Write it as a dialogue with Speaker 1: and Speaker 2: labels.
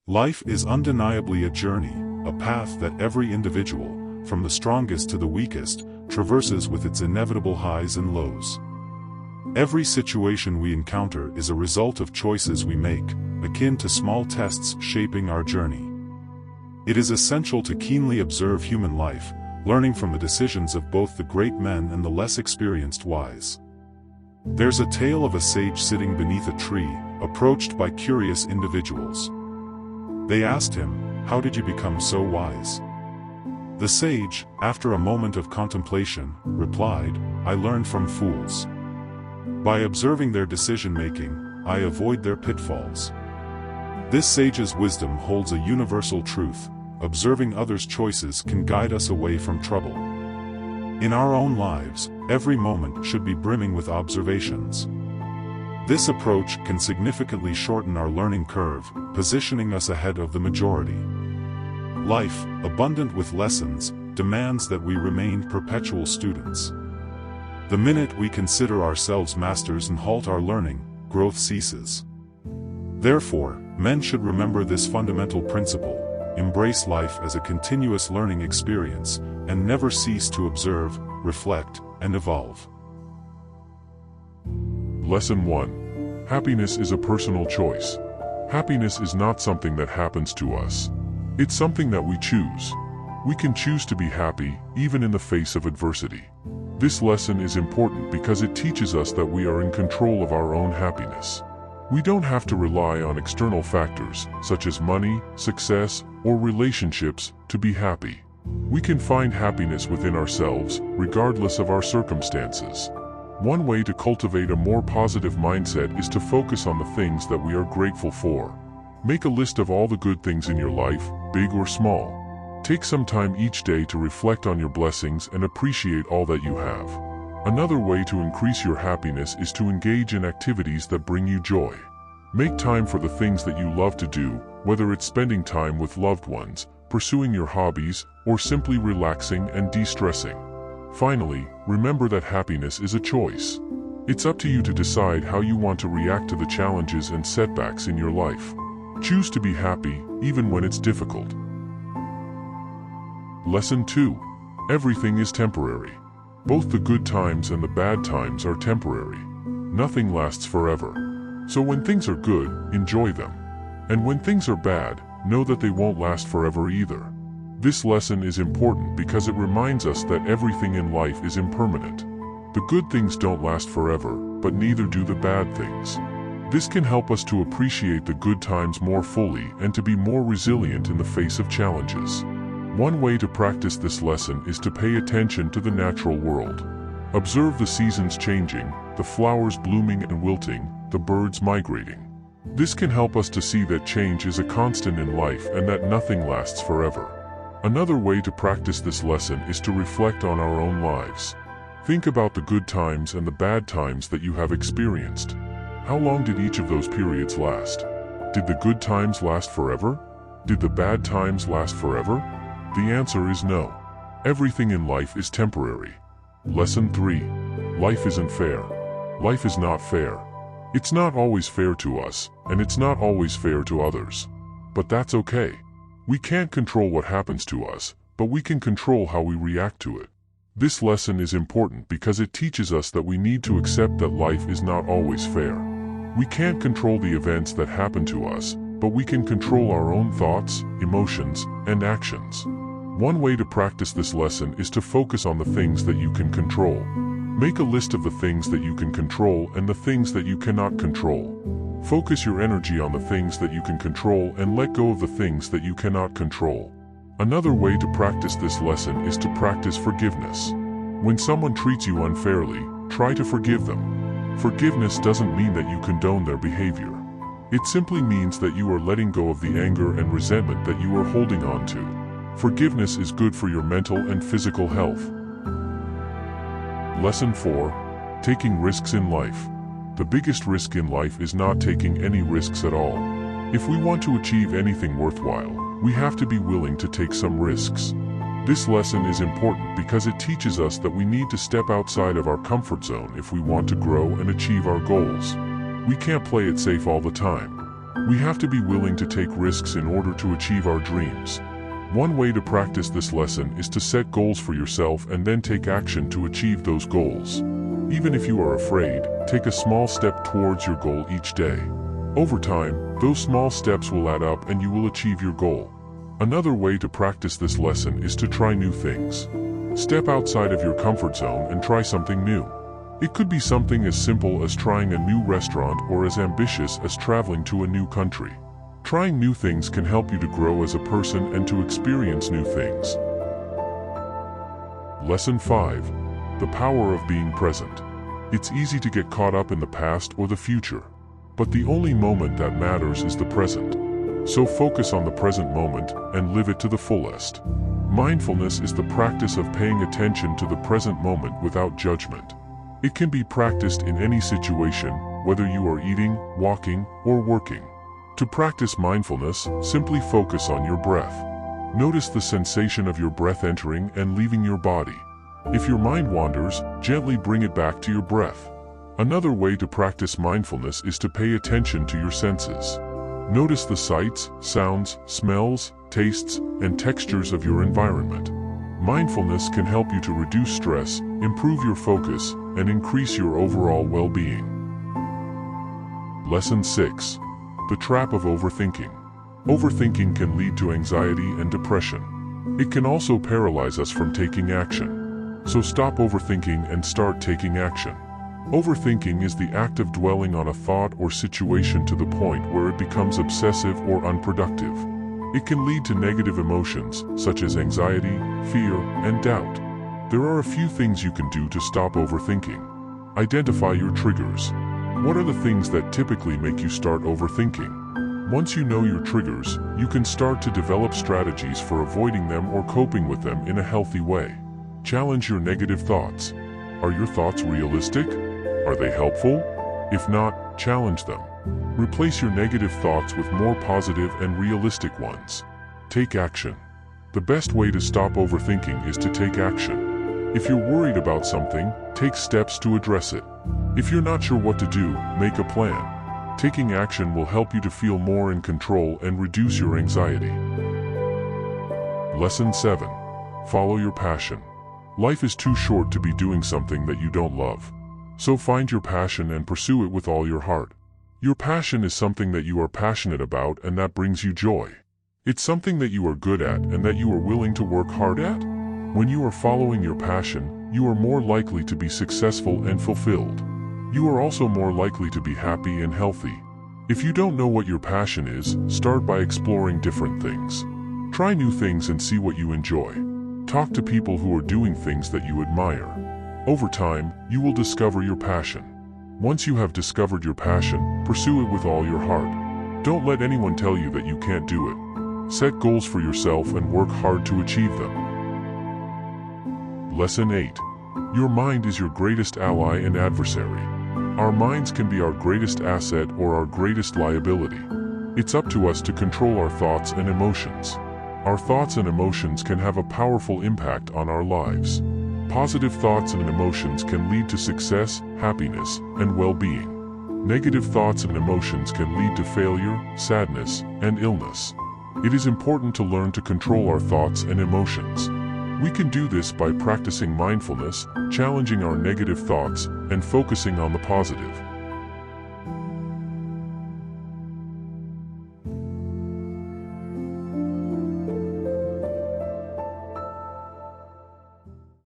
Speaker 1: Life is undeniably a journey, a path that every individual, from the strongest to the weakest, traverses with its inevitable highs and lows. Every situation we encounter is a result of choices we make, akin to small tests shaping our journey. It is essential to keenly observe human life, learning from the decisions of both the great men and the less experienced wise. There's a tale of a sage sitting beneath a tree, approached by curious individuals. They asked him, "How did you become so wise?" The sage, after a moment of contemplation, replied, "I learned from fools. By observing their decision-making, I avoid their pitfalls." This sage's wisdom holds a universal truth: observing others' choices can guide us away from trouble. In our own lives, every moment should be brimming with observations. This approach can significantly shorten our learning curve, positioning us ahead of the majority. Life, abundant with lessons, demands that we remain perpetual students. The minute we consider ourselves masters and halt our learning, growth ceases. Therefore, men should remember this fundamental principle: embrace life as a continuous learning experience, and never cease to observe, reflect, and evolve.
Speaker 2: Lesson 1. Happiness is a personal choice. Happiness is not something that happens to us. It's something that we choose. We can choose to be happy, even in the face of adversity. This lesson is important because it teaches us that we are in control of our own happiness. We don't have to rely on external factors, such as money, success, or relationships, to be happy. We can find happiness within ourselves, regardless of our circumstances. One way to cultivate a more positive mindset is to focus on the things that we are grateful for. Make a list of all the good things in your life, big or small. Take some time each day to reflect on your blessings and appreciate all that you have. Another way to increase your happiness is to engage in activities that bring you joy. Make time for the things that you love to do, whether it's spending time with loved ones, pursuing your hobbies, or simply relaxing and de-stressing. Finally, remember that happiness is a choice. It's up to you to decide how you want to react to the challenges and setbacks in your life. Choose to be happy, even when it's difficult. Lesson 2. Everything is temporary. Both the good times and the bad times are temporary. Nothing lasts forever. So when things are good, enjoy them. And when things are bad, know that they won't last forever either. This lesson is important because it reminds us that everything in life is impermanent. The good things don't last forever, but neither do the bad things. This can help us to appreciate the good times more fully and to be more resilient in the face of challenges. One way to practice this lesson is to pay attention to the natural world. Observe the seasons changing, the flowers blooming and wilting, the birds migrating. This can help us to see that change is a constant in life and that nothing lasts forever. Another way to practice this lesson is to reflect on our own lives. Think about the good times and the bad times that you have experienced. How long did each of those periods last? Did the good times last forever? Did the bad times last forever? The answer is no. Everything in life is temporary. Lesson 3. Life isn't fair. Life is not fair. It's not always fair to us, and it's not always fair to others. But that's okay. We can't control what happens to us, but we can control how we react to it. This lesson is important because it teaches us that we need to accept that life is not always fair. We can't control the events that happen to us, but we can control our own thoughts, emotions, and actions. One way to practice this lesson is to focus on the things that you can control. Make a list of the things that you can control and the things that you cannot control. Focus your energy on the things that you can control and let go of the things that you cannot control. Another way to practice this lesson is to practice forgiveness. When someone treats you unfairly, try to forgive them. Forgiveness doesn't mean that you condone their behavior. It simply means that you are letting go of the anger and resentment that you are holding on to. Forgiveness is good for your mental and physical health. Lesson 4. Taking risks in life. The biggest risk in life is not taking any risks at all. If we want to achieve anything worthwhile, we have to be willing to take some risks. This lesson is important because it teaches us that we need to step outside of our comfort zone if we want to grow and achieve our goals. We can't play it safe all the time. We have to be willing to take risks in order to achieve our dreams. One way to practice this lesson is to set goals for yourself and then take action to achieve those goals. Even if you are afraid, take a small step towards your goal each day. Over time, those small steps will add up and you will achieve your goal. Another way to practice this lesson is to try new things. Step outside of your comfort zone and try something new. It could be something as simple as trying a new restaurant or as ambitious as traveling to a new country. Trying new things can help you to grow as a person and to experience new things. Lesson 5. The power of being present. It's easy to get caught up in the past or the future. But the only moment that matters is the present. So focus on the present moment and live it to the fullest. Mindfulness is the practice of paying attention to the present moment without judgment. It can be practiced in any situation, whether you are eating, walking, or working. To practice mindfulness, simply focus on your breath. Notice the sensation of your breath entering and leaving your body. If your mind wanders, gently bring it back to your breath. Another way to practice mindfulness is to pay attention to your senses. Notice the sights, sounds, smells, tastes, and textures of your environment. Mindfulness can help you to reduce stress, improve your focus, and increase your overall well-being. Lesson 6. The trap of overthinking. Overthinking can lead to anxiety and depression. It can also paralyze us from taking action. So stop overthinking and start taking action. Overthinking is the act of dwelling on a thought or situation to the point where it becomes obsessive or unproductive. It can lead to negative emotions, such as anxiety, fear, and doubt. There are a few things you can do to stop overthinking. Identify your triggers. What are the things that typically make you start overthinking? Once you know your triggers, you can start to develop strategies for avoiding them or coping with them in a healthy way. Challenge your negative thoughts. Are your thoughts realistic? Are they helpful? If not, challenge them. Replace your negative thoughts with more positive and realistic ones. Take action. The best way to stop overthinking is to take action. If you're worried about something, take steps to address it. If you're not sure what to do, make a plan. Taking action will help you to feel more in control and reduce your anxiety. Lesson 7. Follow your passion. Life is too short to be doing something that you don't love. So find your passion and pursue it with all your heart. Your passion is something that you are passionate about and that brings you joy. It's something that you are good at and that you are willing to work hard at. When you are following your passion, you are more likely to be successful and fulfilled. You are also more likely to be happy and healthy. If you don't know what your passion is, start by exploring different things. Try new things and see what you enjoy. Talk to people who are doing things that you admire. Over time, you will discover your passion. Once you have discovered your passion, pursue it with all your heart. Don't let anyone tell you that you can't do it. Set goals for yourself and work hard to achieve them. Lesson 8. Your mind is your greatest ally and adversary. Our minds can be our greatest asset or our greatest liability. It's up to us to control our thoughts and emotions. Our thoughts and emotions can have a powerful impact on our lives. Positive thoughts and emotions can lead to success, happiness, and well-being. Negative thoughts and emotions can lead to failure, sadness, and illness. It is important to learn to control our thoughts and emotions. We can do this by practicing mindfulness, challenging our negative thoughts, and focusing on the positive.